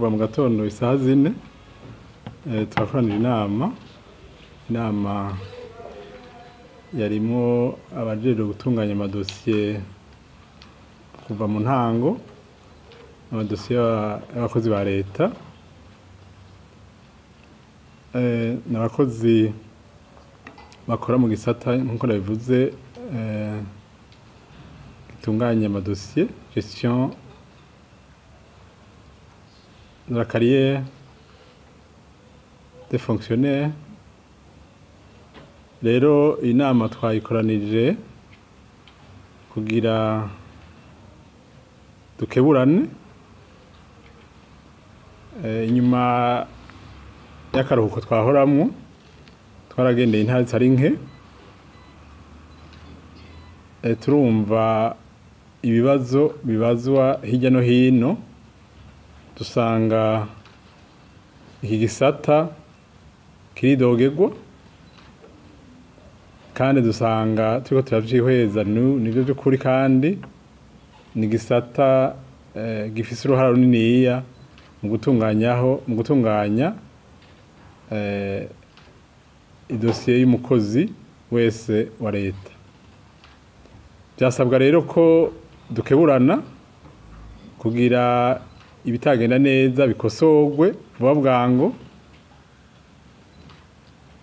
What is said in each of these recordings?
kuva mu gatondo isaha 4 turakoranira inama yarimo abajejwe gutunganya amadosiye kuva mu ntango, amadosiye y'abakozi ba leta, n'abakozi bakora mu gisata nk'uko nabivuze gitunganya amadosiye, gestion de la carrière des fonctionnaires. Rero inama twayikoranije kugira dukeburane inyuma y'akaruhuko twahoramwo, twaragendeye intara zitari nke, turumva ibibazo bibazwa hirya no hino, dusanga iki gisata kiridogerwa kandi dusanga turiko turavyihweza nivyo by'ukuri, kandi ni gisata gifise uruhara runiniya mu gutunganya idosiye y'umukozi wese wa leta. Byasabwa rero ko dukeburana kugira ibitagenda neza bikosorwe vuba bwango,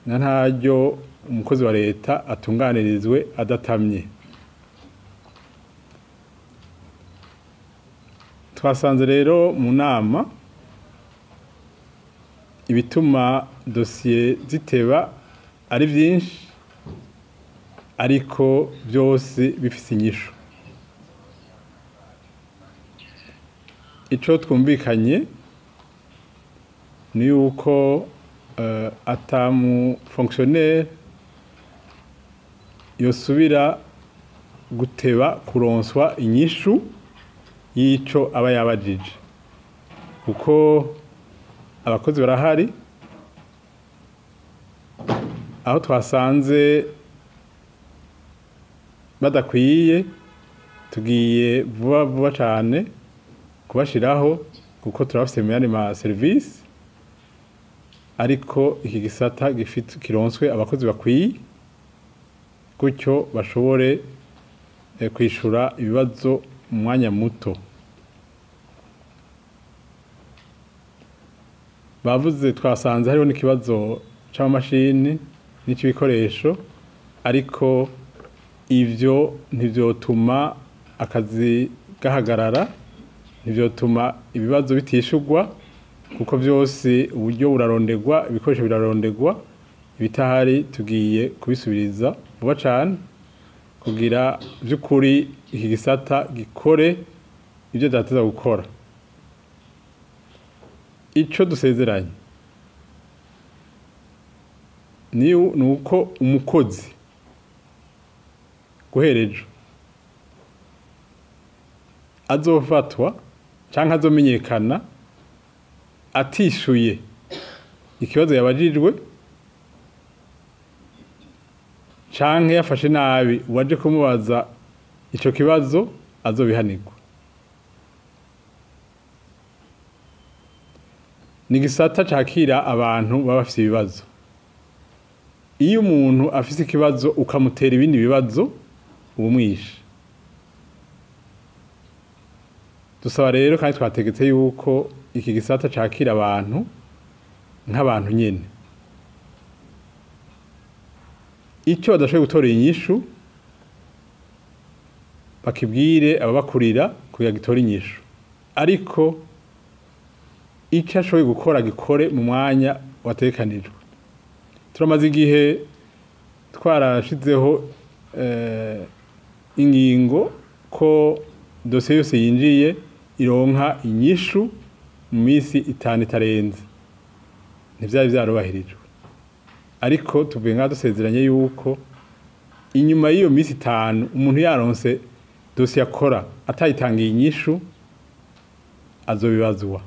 na ntaryo umukozi wa leta atunganirizwe adatamye. Twasanze rero mu nama ibituma dosiye ziteba ari byinshi, ariko byose bifise inyishu. Ico twumvikanye ni yuko atamu fonctionnaire yosubira guteba kuronswa inyishu y'ico aba yabajije, kuko abakozi barahari. Aho twasanze badakwiye tugiye vuba cyane kubashiraho, kuko turafise mu yandi ma service, ariko iki gisata kironswe abakozi bakwiye, gutyo bashobore kwishura ibibazo mu mwanya muto. Bavuze twasanze hariho n'ikibazo c'amamashini n'icibikoresho, ariko ivyo ntivyotuma akazi gahagarara, ntivyotuma ibibazo bitishurwa, kuko byose uburyo burarondegwa, ibikoresho birarondegwa. Ibitahari tugiye kubisubiriza vuba cyane kugira by'ukuri iki gisata gikore ibyo dateza gukora. Ico dusezeranye ni uko umukozi guherejo azofatwa canke azomenyekana atishuye ikibazo yabajijwe, canke yafashe nabi uwaje kumubaza ico kibazo, azobihanirwa. Ni gisata cakira abantu baba bafise ibibazo. Iyo umuntu afise ikibazo ukamutera ibindi bibazo, ubumwishe. Dusaba rero kandi twategetse yuko iki gisata cakira abantu nk'abantu nyene. Icyo badashoboye gutora inyishu bakibwire ababakurira kugira gitora inyishu, ariko icyo ashoboye gukora gikore mu mwanya watekanijwe. Turamaze igihe twarashizeho ingingo ko dosiye yose yinjiye ironka inyishu mu minsi 5 itarenze. Ntivyari vyarubahirijwe, ariko tuvuye nka dusezeranye yuko inyuma y'iyo minsi 5 umuntu yaronse dosiye akora atayitangiye inyishu azobibazwa.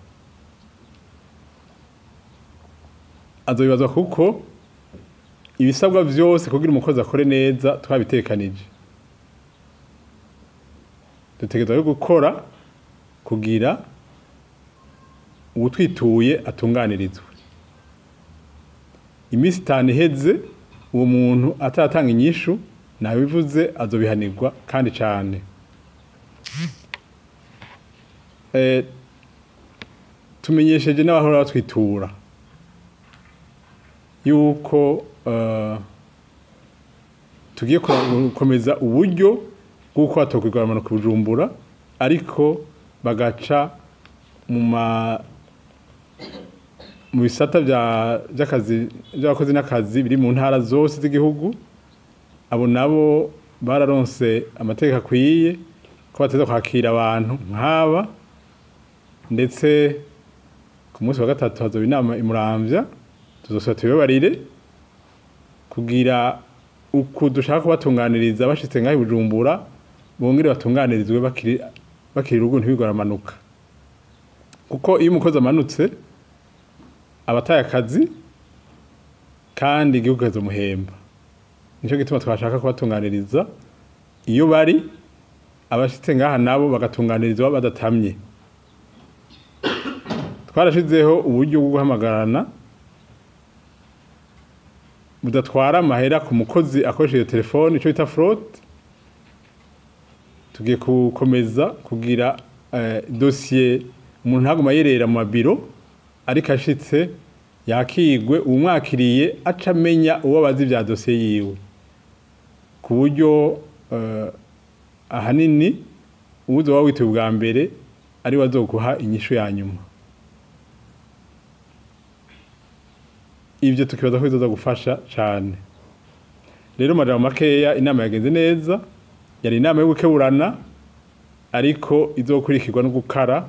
Kuko ibisabwa vyose kugira umukozi akore neza twabitekanije. Dutegerezwa gukora kugira uwutwituye atunganirizwe. Imisi 5 iheze uwo muntu atatanga inyishu nabivuze azobihanirwa kandi cane. Tumenyesheje n'abahora batwitura yuko tugiye gukomeza uburyo bw'uko hatokwigwaramana ku Bujumbura, ariko bagaca mu bisata by'abakozi n'akazi biri mu ntara zose z'igihugu. Abo nabo bararonse amategeko akwiye ko bateza kwakira abantu nk'aba, ndetse ku munsi wa gatatu hazoba inama imuramvya, tuzosaba tubibarire kugira uku dushaka kubatunganiriza bashitse ngaho i Bujumbura bongere batunganirizwe bakiri urugo ntibigoramanuka, kuko iyo umukozi amanutse abataye akazi kandi igihugu kazomuhemba. Nico gituma twashaka kubatunganiriza iyo bari abashitse ngaha nabo bagatunganirizwa badatamye. Twarashizeho uburyo bwo guhamagarana budatwara amahera ku mukozi akoresheje telefone, ico bita fraude. Tugiye gukomeza kugira dossier umuntu ntaguma yerera mu mabiro, ariko ashitse yakigwe umwakiriye acamenya uwo bazi vya dossier yiwe, ku buryo ahanini uzoba wituye ubwa mbere ari wazoguha inyishu ya nyuma. Ivyo tukibaza ko bizoza gufasha cane. Rero majambo makeya, inama yagenze neza, yari inama yo gukeburana, ariko izokurikirwa no gukara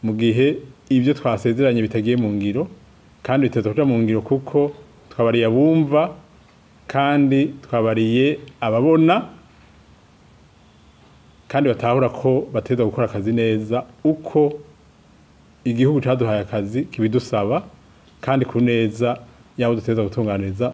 mu gihe ivyo twasezeranye bitagiye mu ngiro, kandi biteza kuja mu ngiro kuko twabariye abumva kandi twabariye ababona, kandi batahura ko bateza gukora akazi neza uko igihugu caduhaye akazi kibidusaba, kandi ku neza yabo duteza gutunganiriza